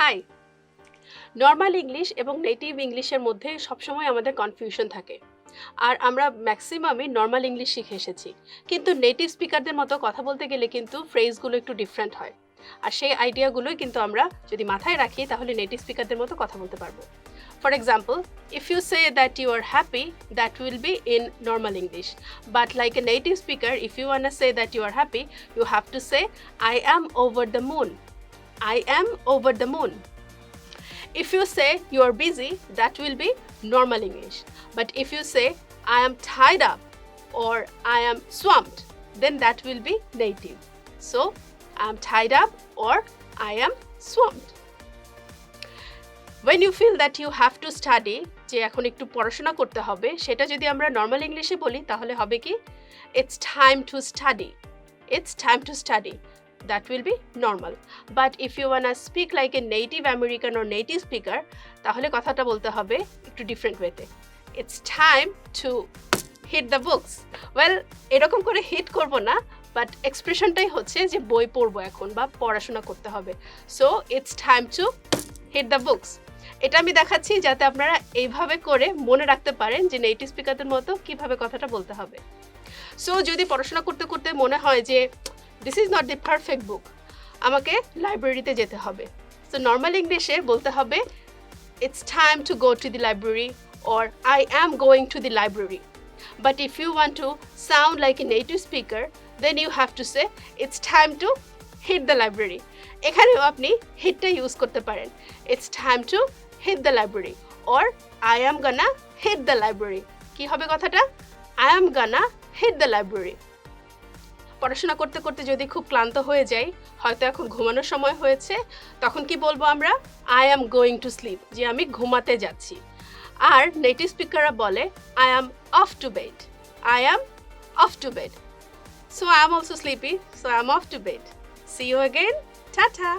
High. Normal English এবং native ইংলিশের মধ্যে সবসময় আমাদের কনফিউশন থাকে। আর আমরা ম্যাক্সিমামই নর্মাল ইংলিশ শিখে এসেছি, কিন্তু নেটিভ স্পিকারদের মতো কথা বলতে গেলে কিন্তু ফ্রেজগুলো একটু ডিফারেন্ট হয়। আর সেই আইডিয়াগুলোই কিন্তু আমরা যদি মাথায় রাখি তাহলে নেটিভ স্পিকারদের মতো কথা বলতে পারবো। For example, if you say that you are happy, that will be in normal English, but like a native speaker, if you want to say that you are happy, you have to say I am over the moon. I am over the moon. If you say you are busy, that will be normal English. But if you say I am tied up or I am swamped, then that will be native. So I am tied up or I am swamped. When you feel that you have to study, যে এখন একটু পড়াশোনা করতে হবে, সেটা যদি আমরা normal ইংলিশে বলি তাহলে হবে কি? It's time to study. It's time to study. That will be normal. But if you wanna speak like a native American or native speaker, তাহলে কথাটা বলতে হবে একটু ডিফারেন্ট ওয়েতে। It's time to hit the books. Well, এরকম করে hit করব না, বাট এক্সপ্রেশনটাই হচ্ছে যে বই পড়বো এখন বা পড়াশোনা করতে হবে। So it's time to hit the books. এটা আমি দেখাচ্ছি যাতে আপনারা এইভাবে করে মনে রাখতে পারেন যে নেটিভ স্পিকারদের মতো কিভাবে কথাটা বলতে হবে। সো যদি পড়াশোনা করতে করতে মনে হয় যে this is not the perfect book, আমাকে লাইব্রেরিতে যেতে হবে, সো নর্মাল ইংলিশে বলতে হবে it's time to go to the library or I am going to the library. But if you want to sound like a native speaker, then you have to say it's time to hit the library. এখানেও আপনি হিটটা use করতে পারেন, it's time to hit the library or I am gonna hit the library. কী হবে কথাটা? I am gonna hit the library. পড়াশোনা করতে করতে যদি খুব ক্লান্ত হয়ে যাই, হয়তো এখন ঘুমানোর সময় হয়েছে, তখন কি বলবো আমরা? I am going to sleep, যে আমি ঘুমাতে যাচ্ছি। আর নেটিভ স্পিকাররা বলে I am off to bed, I am off to bed. So I am also sleepy, so I am off to bed. See you again, tata.